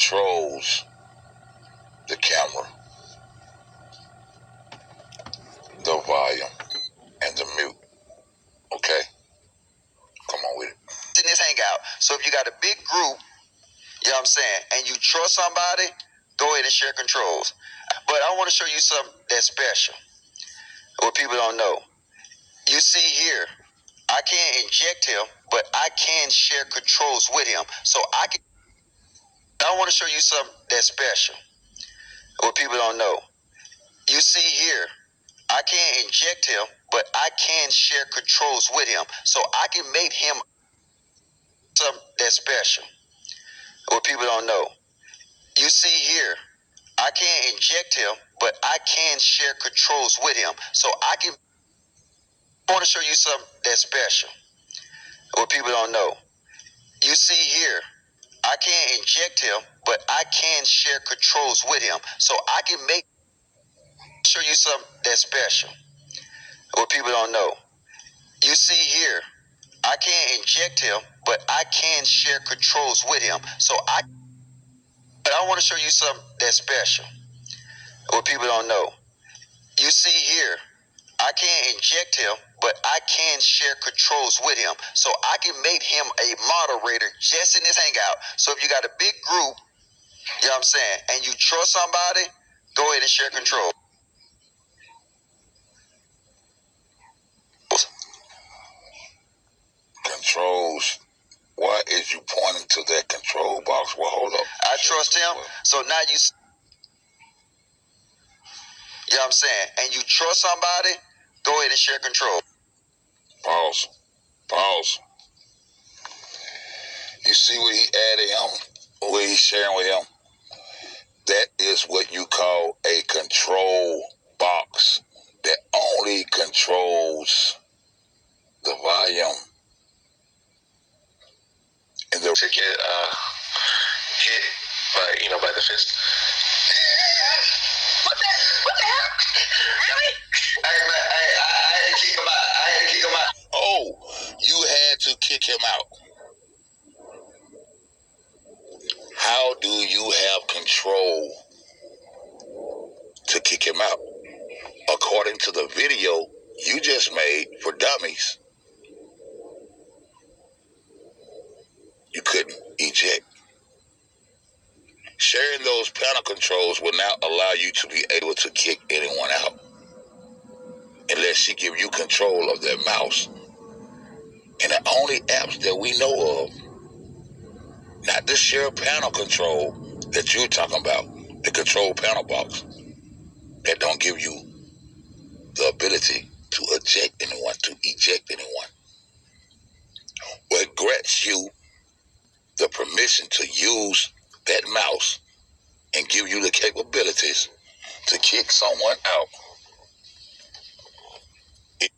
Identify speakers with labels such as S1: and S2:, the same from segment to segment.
S1: controls the camera, the volume, and the mute. Okay? Come on with it. In this hangout. So if you got a big group, you know what I'm saying, and you trust somebody, go ahead and share controls. But I want to show you something that's special, what people don't know. You see here, I can't inject him, but I can share controls with him. So I want to show you something that's special, what people don't know. You see here, I can't inject him, but I can share controls with him. So I can make him something that's special, what people don't know. You see here, I can't inject him, but I can share controls with him. So I want to show you something that's special, what people don't know. You see here, I can't inject him, but I can share controls with him. So I can show you something that's special, what people don't know. You see here, I can't inject him, but I can share controls with him. So but I want to show you something that's special, what people don't know. You see here, I can't inject him, but I can share controls with him. So I can make him a moderator just in this hangout. So if you got a big group, you know what I'm saying, and you trust somebody, go ahead and share control. Controls. Why is you pointing to that control box? Well, hold up. I trust him. So now you know what I'm saying, and you trust somebody, go ahead and share control. Pause. Pause. You see what he added him, what he's sharing with him? That is what you call a control box that only controls the volume. And to get hit by the fist. What the hell? Really? I had to kick him out. I had to kick him out. Oh, you had to kick him out. How do you have control to kick him out? According to the video you just made for dummies, you couldn't eject. Sharing those panel controls will now allow you to be able to kick anyone out unless she give you control of their mouse. And the only apps that we know of, not the share panel control that you're talking about, the control panel box, that don't give you the ability to eject anyone. What grants you the permission to use that mouse and give you the capabilities to kick someone out. It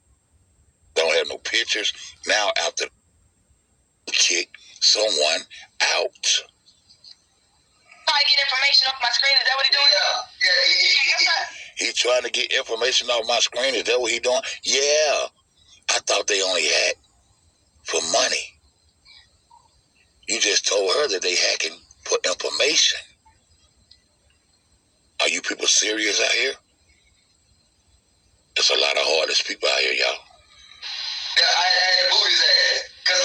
S1: don't have no pictures. Now after kick someone out. Trying to get information off my screen, is that what he's doing? Yeah. He's trying to get information off my screen, is that what he's doing? Yeah. I thought they only had for money. You just told her that they hacking for information. Are you people serious out here? There's a lot of heartless people out here, y'all. Yeah, I had to boot his ass. Cause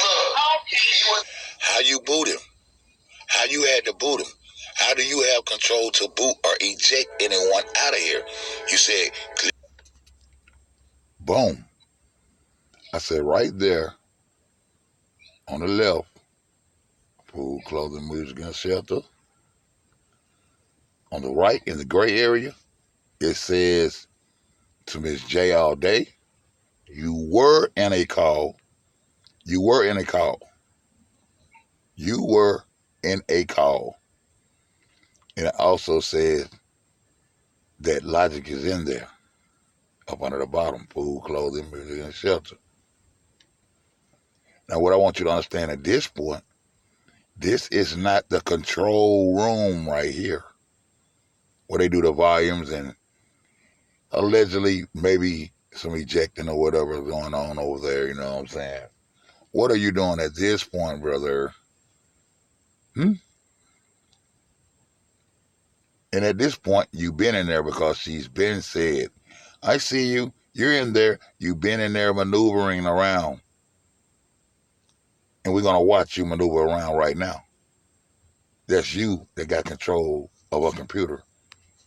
S1: look, how you boot him? How you had to boot him? How do you have control to boot or eject anyone out of here? You said, boom. I said right there on the left, food, clothing, music, and shelter. On the right, in the gray area, it says to Miss J all day, you were in a call. You were in a call. You were in a call. And it also says that logic is in there, up under the bottom, food, clothing, music, and shelter. Now, what I want you to understand at this point, this is not the control room right here, where they do the volumes and allegedly maybe some ejecting or whatever is going on over there, you know what I'm saying? What are you doing at this point, brother?
S2: And at this point, you've been in there because she's been said, I see you. You're in there. You've been in there maneuvering around. And we're going to watch you maneuver around right now. That's you that got control of a computer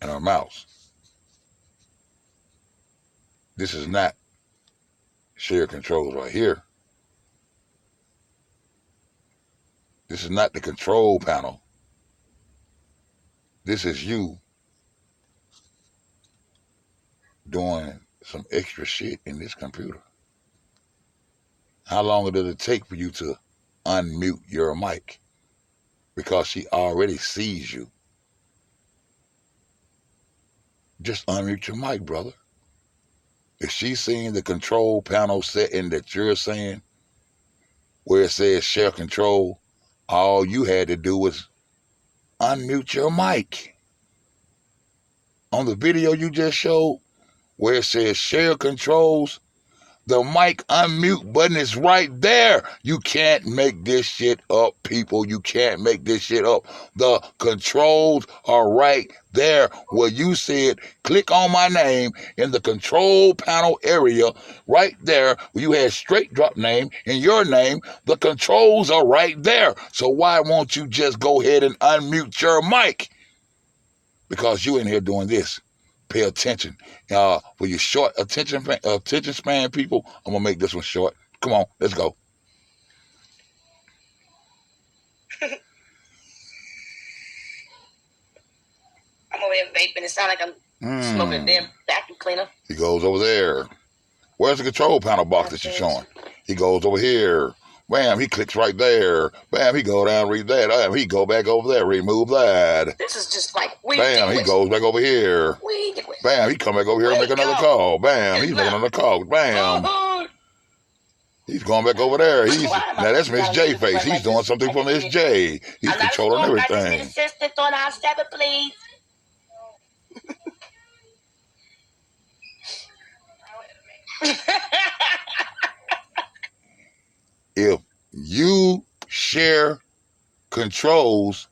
S2: and a mouse. This is not shared controls right here. This is not the control panel. This is you doing some extra shit in this computer. How long does it take for you to unmute your mic? Because she already sees you. Just unmute your mic, brother. If she's seeing the control panel setting that you're saying, where it says share control, all you had to do was unmute your mic. On the video you just showed, where it says share controls, the mic unmute button is right there. You can't make this shit up, people. You can't make this shit up. The controls are right there where you said, click on my name in the control panel area. Right there where you had straight drop name and your name. The controls are right there. So why won't you just go ahead and unmute your mic? Because you in here doing this. Pay attention. For your short attention span people, I'm going to make this one short. Come on, let's go.
S1: I'm over here vaping. It sounds like I'm smoking a damn vacuum cleaner.
S2: He goes over there. Where's the control panel box that you're showing? He goes over here. Bam, he clicks right there. Bam, he go down, read that. Bam, he go back over there, remove that.
S1: This is just like weed.
S2: Bam, he goes back over here. Bam, he come back over here and make another call. Bam, he's making another call. Bam. He's going back over there. Now that's Miss J face. He's doing something for Miss J. He's controlling everything.
S1: Assistant on our 7, please.
S2: If you share controls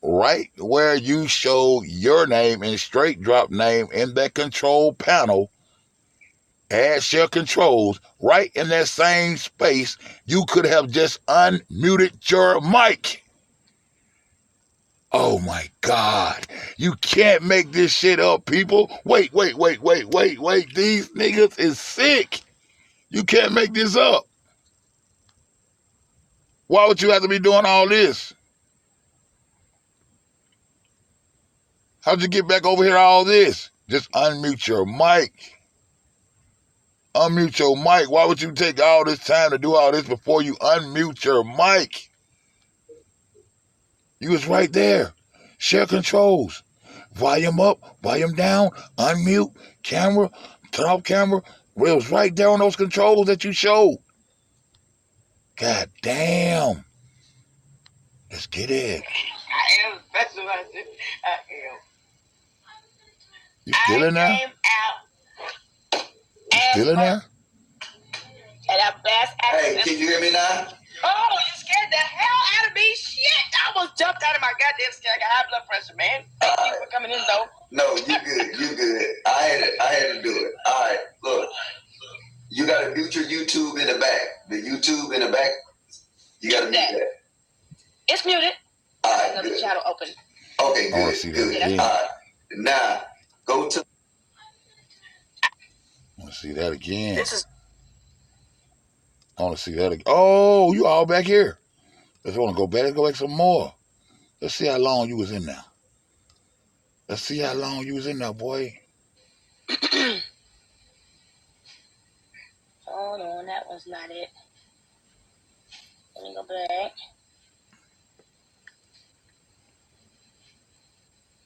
S2: right where you show your name and straight drop name in that control panel, add share controls right in that same space, you could have just unmuted your mic. Oh my God. You can't make this shit up, people. Wait. These niggas is sick. You can't make this up. Why would you have to be doing all this? How'd you get back over here all this? Just unmute your mic. Unmute your mic. Why would you take all this time to do all this before you unmute your mic? You was right there. Share controls. Volume up, volume down, unmute, camera, turn off camera. Well, it was right there on those controls that you showed. God damn. Let's get it.
S1: I am specialized. I am.
S2: You still in there? You still in there?
S1: And I'm best at Hey, can you hear me now? Oh, you scared the hell out of me. Shit. I almost jumped out of my goddamn skin. I got high blood pressure, man. Thank you for coming in, though. No, you good. You good. I had to do it. All right, look. You got to mute your YouTube in the back. The YouTube in the back, you got to mute that. It's muted. All right, another good. Channel open. Okay, good. I want to see that again. All right. Now, go to...
S2: I want to see that again. I want to see that again. Oh, you all back here. Let's want to go back. Let's go back some more. Let's see how long you was in there. Let's see how long you was in there, boy.
S1: Oh, no, that was not it. Let me go back.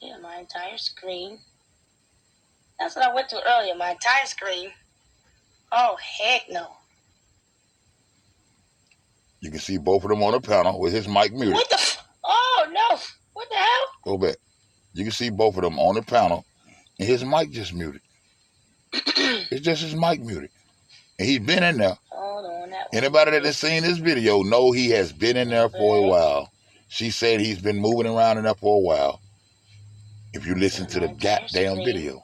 S1: Yeah, my entire screen. That's what I went to earlier, my entire screen. Oh, heck no.
S2: You can see both of them on the panel with his mic muted.
S1: What the Oh, no. What the hell?
S2: Go back. You can see both of them on the panel and his mic just muted. It's just his mic muted. And he's been in there.
S1: Hold on,
S2: Anybody that has seen this video know he has been in there for a while. She said he's been moving around in there for a while. if you listen to the goddamn video.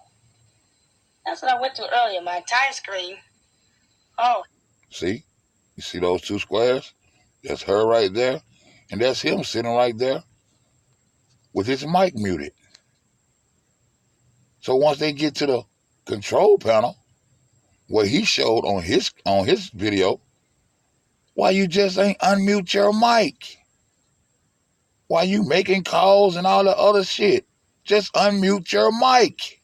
S1: That's what I went to earlier, my entire screen. Oh.
S2: See? You see those two squares? That's her right there. And that's him sitting right there with his mic muted. So once they get to the control panel, what he showed on his video, why you just ain't unmute your mic? Why you making calls and all the other shit? Just unmute your mic.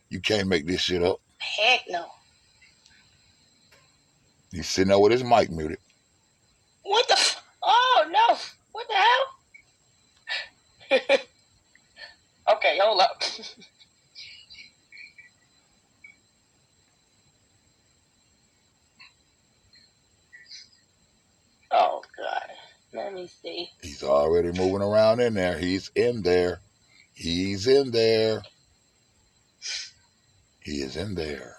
S2: You can't make this shit up.
S1: Heck no.
S2: He's sitting there with his mic muted.
S1: What the oh no. What the hell? Okay, hold up. Oh God. Let me see.
S2: He's already moving around in there. He's in there. He's in there. He is in there.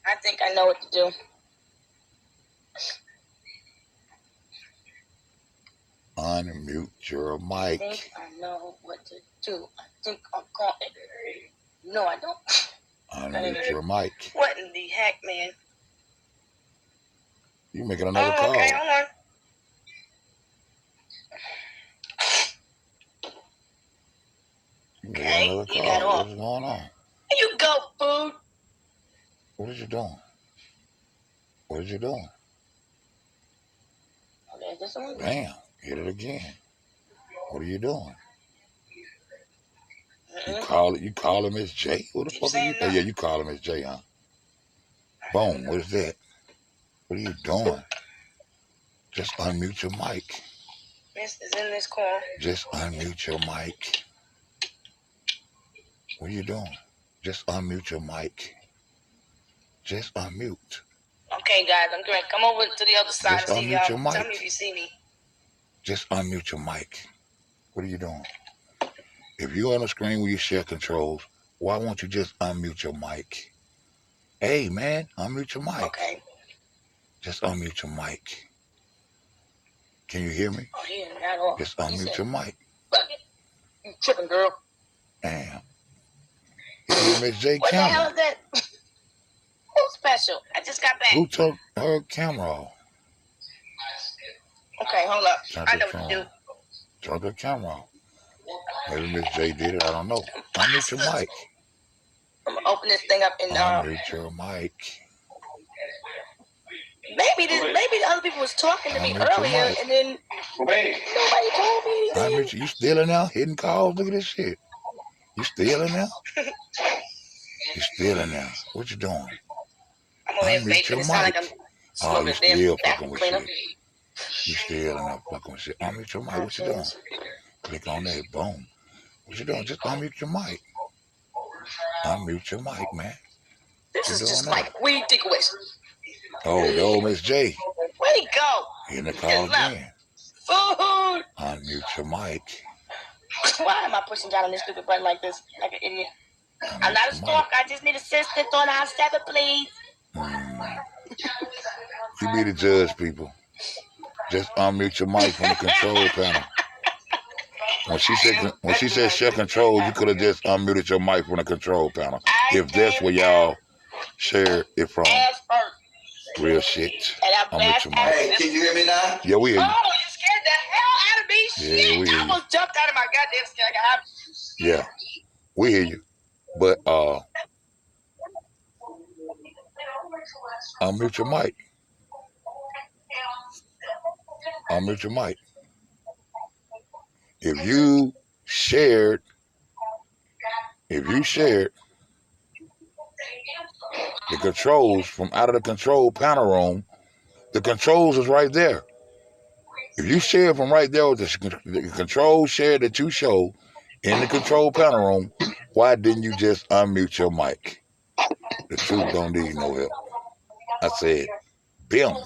S1: I think I know what to do.
S2: Unmute your mic.
S1: I think I know what to do. I think I'm going. No, I don't.
S2: Unmute your mic.
S1: What in the heck, man?
S2: You making another call.
S1: Okay, hold on. Okay,
S2: another
S1: you
S2: call.
S1: got off.
S2: What's going on?
S1: You go, food.
S2: What are you doing? What are you doing?
S1: Okay, this one.
S2: Bam. Hit it again. What are you doing? You call him Miss J? What the fuck are you? Oh, yeah, you call him Miss J, huh? Boom. What is that? What are you doing? Just unmute your mic.
S1: Miss is in this corner.
S2: Just unmute your mic. What are you doing? Just unmute your mic. Just unmute.
S1: Okay, guys, I'm going to come over to the other side
S2: Just
S1: and see
S2: unmute your
S1: y'all.
S2: mic.
S1: Tell me if you see me.
S2: Just unmute your mic. What are you doing? If you're on a screen where you share controls, why won't you just unmute your mic? Hey, man, unmute your mic.
S1: Okay.
S2: Just unmute your mic. Can you hear me?
S1: Oh, yeah, not all.
S2: Just unmute your mic.
S1: Fuck it. You tripping, girl.
S2: Damn. It's Miss J
S1: What
S2: camera.
S1: the hell is that? Who's special? I just got back.
S2: Who took her camera off?
S1: Okay, hold up.
S2: Turn
S1: I know
S2: the
S1: what to
S2: camera
S1: do.
S2: Turn the camera off. Maybe Miss J did it. I don't know. Unmute your mic.
S1: I'm going to open this thing up and
S2: Unmute your mic.
S1: Maybe the other people was talking to me earlier, and then nobody told me anything.
S2: You still in there? Hitting calls? Look at this shit. You still in there? You still in there? What you doing?
S1: I'm over here
S2: Unmute your
S1: vaping. It sound like I'm
S2: mic.
S1: smoking
S2: You
S1: a
S2: still
S1: damn
S2: fucking with
S1: cleaner.
S2: shit. You still in there fucking with shit. Unmute your mic. What you doing? Click on that. Boom. What you doing? Just unmute your mic. Unmute your mic, man.
S1: This is just like ridiculous.
S2: Oh, the old Miss J.
S1: Where'd he go?
S2: In the call again.
S1: Food.
S2: Unmute your mic.
S1: Why am I pushing down on this stupid button like this? Like an idiot. I'm not a stalker. I just need assistance on our 7, please.
S2: You be the judge, people. Just unmute your mic from the control panel. When she said share control, you could have just unmuted your mic from the control panel. If that's where y'all share it from. Real shit. Unmute your mic.
S1: Hey, can you hear me now?
S2: Yeah, we hear you.
S1: Oh, you scared the hell out of me.
S2: Yeah,
S1: shit.
S2: we hear you.
S1: I almost jumped out of my goddamn skin.
S2: Yeah, we hear you. But unmute your mic. Unmute your mic. If you shared the controls from out of the control panel room, the controls is right there. If you share from right there with the control share that you show in the control panel room, why didn't you just unmute your mic? The truth don't need no help. I said, BIM.